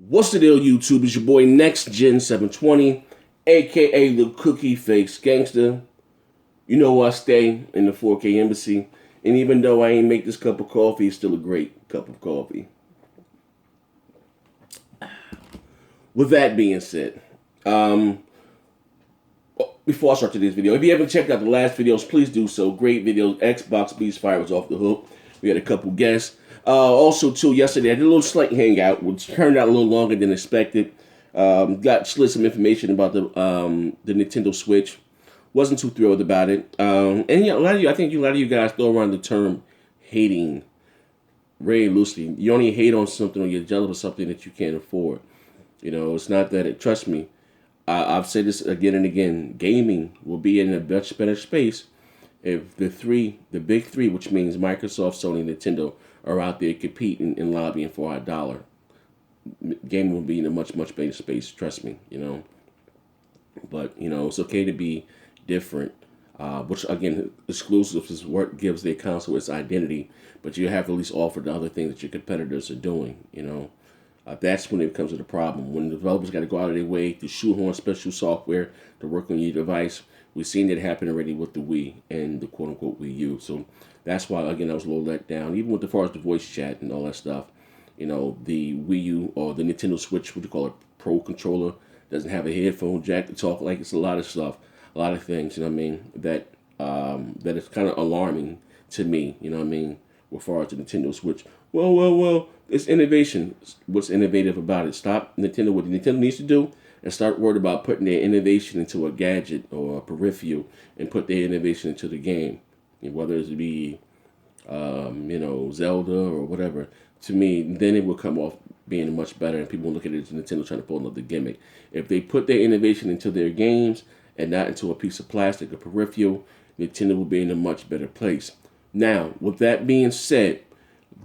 What's the deal, YouTube? It's your boy Next Gen 720, aka the Cookie Face Gangster. You know I stay in the 4K Embassy, and even though I ain't make this cup of coffee, it's still a great cup of coffee. With that being said, before I start today's video, if you haven't checked out the last videos, please do so. Great videos. Xbox Psvr was off the hook. We had a couple guests. Also, too, yesterday I did a little slight hangout, which turned out a little longer than expected. Slid some information about the Nintendo Switch. Wasn't too thrilled about it. And yeah, I think a lot of you guys throw around the term hating very loosely. You only hate on something or you're jealous of something that you can't afford. You know, it's not that trust me, I've said this again and again. Gaming will be in a much better space if the big three, which means Microsoft, Sony, Nintendo, are out there competing and lobbying for our dollar. Gaming will be in a much better space. Trust me. You know, but you know it's okay to be different. Which again, exclusives is what gives their console its identity. But you have to at least offer the other things that your competitors are doing. You know. That's when it comes to the problem. When the developers got to go out of their way to shoehorn special software to work on your device. We've seen that happen already with the Wii and the quote-unquote Wii U. So that's why, again, I was a little let down. Even with as far as the voice chat and all that stuff, you know, the Wii U or the Nintendo Switch, what you call it, Pro controller, doesn't have a headphone jack to talk like. It's a lot of stuff, a lot of things, you know what I mean, that is kind of alarming to me, you know what I mean, as far as the Nintendo Switch. Well, it's innovation. What's innovative about it? Stop Nintendo, what Nintendo needs to do, and start worried about putting their innovation into a gadget or a peripheral and put their innovation into the game. Whether it be, Zelda or whatever. To me, then it will come off being much better and people will look at it as Nintendo trying to pull another gimmick. If they put their innovation into their games and not into a piece of plastic or peripheral, Nintendo will be in a much better place. Now, with that being said,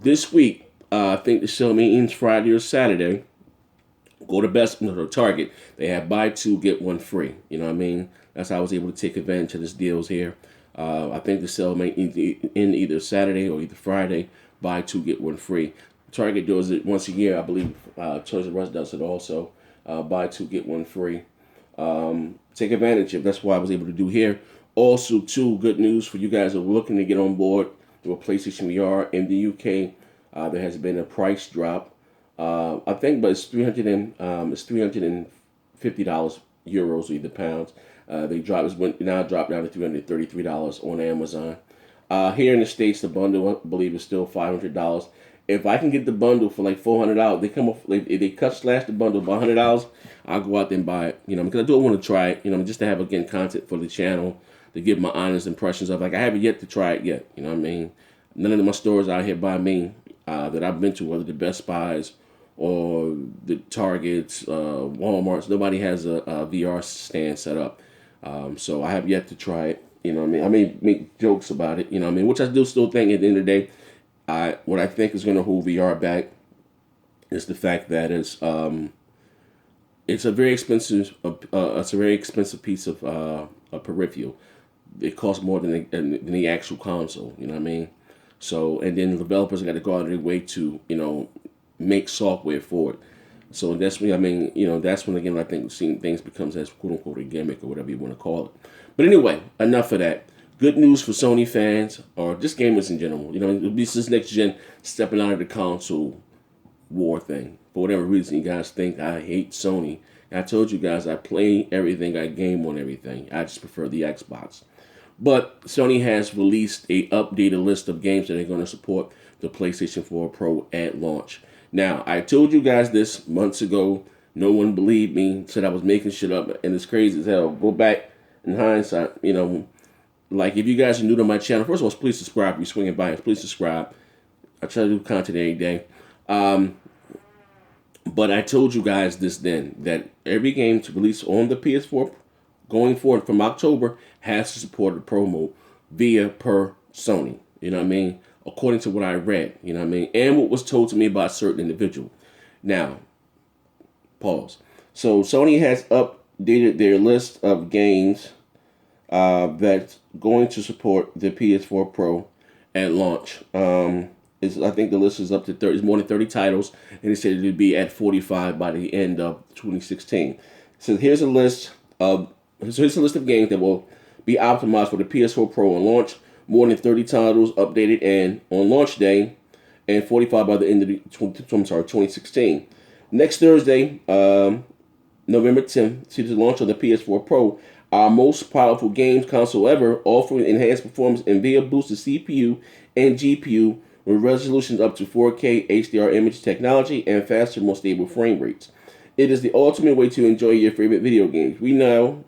this week, I think the show means Friday or Saturday. Go to Target. They have buy two get one free. You know what I mean? That's how I was able to take advantage of this deals here. I think the sale may end either Saturday or either Friday. Buy two get one free. Target does it once a year, I believe. Toys R Us does it also. Buy two get one free. Take advantage of. That's what I was able to do here. Also, too, good news for you guys who are looking to get on board with PlayStation VR in the UK. There has been a price drop. I think, but it's $350 euros or either pounds. Now dropped down to $333 on Amazon. Here in the States, the bundle I believe is still $500. If I can get the bundle for like $400, if they slash the bundle by $100, I'll go out there and buy it. You know, because I do want to try it. You know, just to have again content for the channel to give my honest impressions of. Like I haven't yet to try it yet. You know what I mean? None of my stores out here by me that I've been to, whether the Best Buys or the Targets, Walmarts, nobody has a VR stand set up. So I have yet to try it. You know what I mean? I may make jokes about it, you know what I mean? Which I do still think at the end of the day, what I think is going to hold VR back is the fact that it's a very expensive piece of a peripheral. It costs more than the actual console, you know what I mean? So, and then the developers got to go out of their way to, you know, make software for it. So that's when, I mean, you know, that's when, again, I think seeing things becomes as quote-unquote a gimmick or whatever you want to call it. But anyway, enough of that. Good news for Sony fans, or just gamers in general. You know, at least this next gen stepping out of the console war thing. For whatever reason, you guys think I hate Sony. I told you guys I play everything, I game on everything. I just prefer the Xbox. But Sony has released a updated list of games that are going to support the PlayStation 4 Pro at launch. Now, I told you guys this months ago. No one believed me, said I was making shit up, and it's crazy as hell. Go back in hindsight, you know, like if you guys are new to my channel, first of all, please subscribe. If you're swinging by, please subscribe. I try to do content every day. But I told you guys this then, that every game to release on the PS4 going forward from October has to support a promo via per Sony. You know what I mean? According to what I read, you know what I mean? And what was told to me by a certain individual. Now, pause. So Sony has updated their list of games that's going to support the PS4 Pro at launch. I think the list is up to 30. It's more than 30 titles, and they said it would be at 45 by the end of 2016. So here's a list of games that will be optimized for the PS4 Pro on launch. More than 30 titles updated and on launch day, and 45 by the end of 2016. Next Thursday, November 10th, see the launch of the PS4 Pro, our most powerful games console ever, offering enhanced performance and via boosted CPU and GPU with resolutions up to 4K HDR image technology and faster, more stable frame rates. It is the ultimate way to enjoy your favorite video games. We know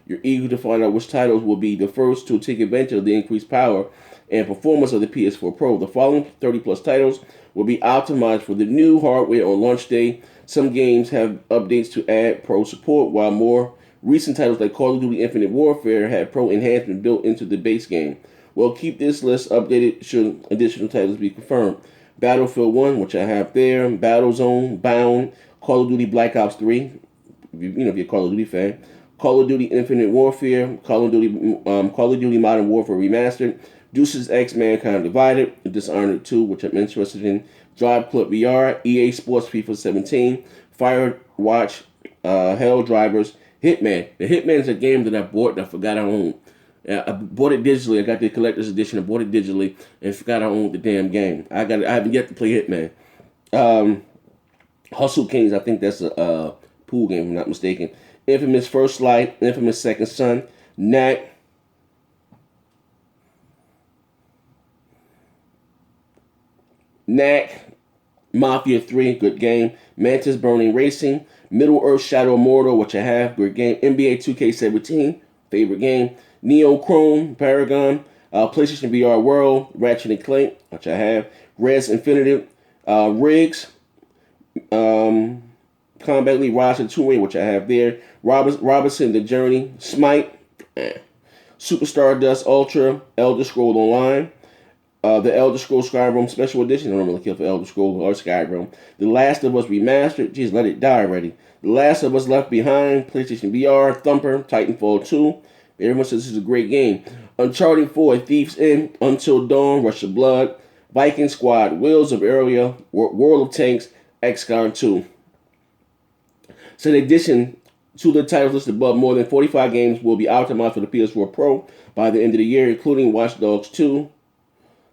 you're eager to find out which titles will be the first to take advantage of the increased power and performance of the PS4 Pro. The following 30 plus titles will be optimized for the new hardware on launch day. Some games have updates to add Pro support, while more recent titles like Call of Duty Infinite Warfare have Pro enhancement built into the base game. We'll keep this list updated should additional titles be confirmed. Battlefield 1, which I have there, Battlezone, Bound, Call of Duty Black Ops 3, if you're a Call of Duty fan, Call of Duty Infinite Warfare, Call of Duty Modern Warfare Remastered, Deuces X Mankind Divided, Dishonored 2, which I'm interested in, Drive Club VR, EA Sports FIFA 17, Firewatch, Hell Drivers, Hitman. The Hitman is a game that I bought and I forgot I owned. I bought it digitally. I got the collector's edition. I bought it digitally and forgot I owned the damn game. I haven't yet to play Hitman. Hustle Kings. I think that's a pool game, if I'm not mistaken. Infamous First Light, Infamous Second Son, Knack, Mafia 3, good game. Mantis Burning Racing, Middle Earth Shadow Immortal, which I have, good game. NBA 2K17, favorite game. Neo Chrome, Paragon, PlayStation VR World, Ratchet and Clank, which I have. Res Infinite, Riggs, Combat League Rise of Tomb Raider, which I have there. Robinson The Journey, Smite, Superstar Dust Ultra, Elder Scroll Online, the Elder Scrolls Skyrim Special Edition. I don't really care for Elder Scrolls or Skyrim. The Last of Us Remastered. Jeez, let it die already. The Last of Us Left Behind, PlayStation VR, Thumper, Titanfall 2. Everyone says this is a great game. Uncharted 4, Thief's End, Until Dawn, Rush of Blood, Viking Squad, Wheels of Area, World of Tanks, XCOM 2. So in addition to the titles listed above, more than 45 games will be optimized for the PS4 Pro by the end of the year, including Watch Dogs 2,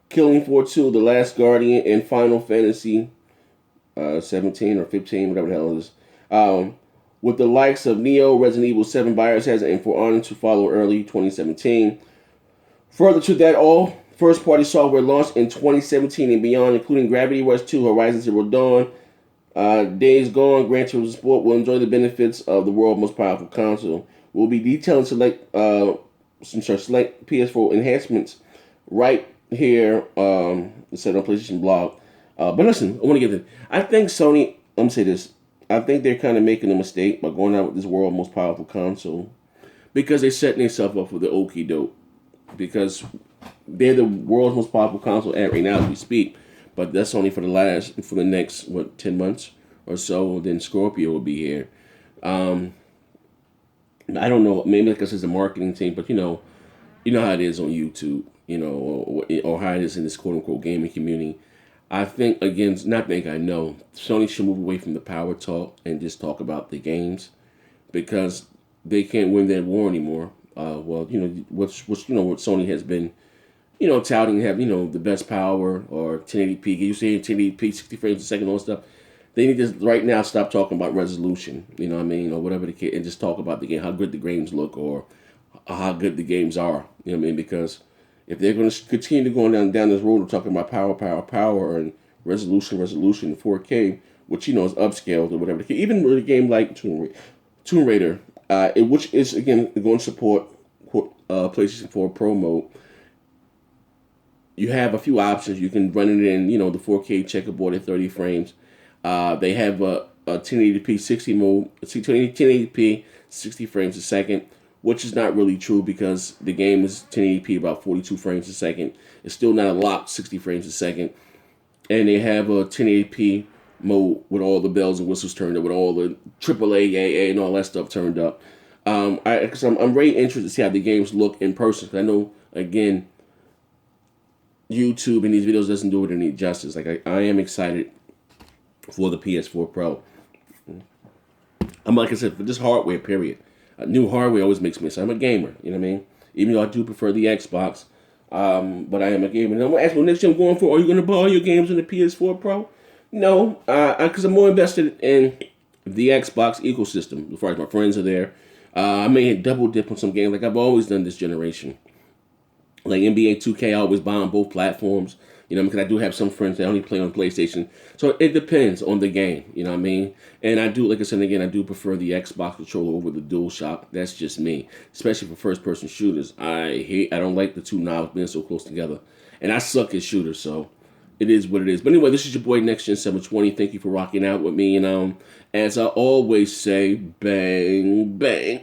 Killing Floor 2, The Last Guardian, and Final Fantasy 17 or 15, whatever the hell it is. With the likes of Neo, Resident Evil 7, Biohazard, and For Honor to follow early 2017. Further to that, all first-party software launched in 2017 and beyond, including Gravity Rush 2, Horizon Zero Dawn, Days Gone, Gran Turismo Sport, will enjoy the benefits of the world's most powerful console. We'll be detailing select PS4 enhancements right here, said on PlayStation blog. But listen, I want to get this. I think Sony, let me say this. I think they're kind of making a mistake by going out with this world's most powerful console because they're setting themselves up for the okie doke. Because they're the world's most powerful console right now as we speak. But that's only for the next 10 months or so. Then Scorpio will be here. I don't know. Maybe because it's a marketing team, but you know how it is on YouTube. Or how it is in this quote unquote gaming community. I think I know Sony should move away from the power talk and just talk about the games because they can't win that war anymore. What Sony has been, touting have the best power or 1080p. You say 1080p, 60 frames a second, all that stuff. They need to right now stop talking about resolution. You know what I mean, or whatever the case, and just talk about the game, how good the games look, or how good the games are. You know what I mean? Because if they're going to continue to go down this road of talking about power, and resolution, 4K, which is upscaled or whatever, even with a game like Tomb Raider, which is again going to support PlayStation 4 Pro mode, you have a few options. You can run it in the 4K checkerboard at 30 frames. They have a 1080p 60 mode, 1080p 60 frames a second. Which is not really true because the game is 1080p about 42 frames a second. It's still not a locked 60 frames a second. And they have a 1080p mode with all the bells and whistles turned up, with all the AAA, AA, and all that stuff turned up. I'm very interested to see how the games look in person. Because I know, again, YouTube and these videos doesn't do it any justice. Like I am excited for the PS4 Pro. I'm like I said, for this hardware, period. New hardware always makes me excited. I'm a gamer, you know what I mean? Even though I do prefer the Xbox, but I am a gamer. And I'm gonna ask you next year I'm going for, are you gonna buy all your games on the PS4 Pro? No, because I'm more invested in the Xbox ecosystem. As far as my friends are there, I may double dip on some games like I've always done this generation. Like NBA 2K, I always buy on both platforms. You know, because I do have some friends that only play on PlayStation. So it depends on the game. You know what I mean? And I do, like I said again, I do prefer the Xbox controller over the DualShock. That's just me, especially for first-person shooters. I don't like the two knobs being so close together, and I suck at shooters. So it is what it is. But anyway, this is your boy Next Gen 720. Thank you for rocking out with me. And as I always say, bang bang.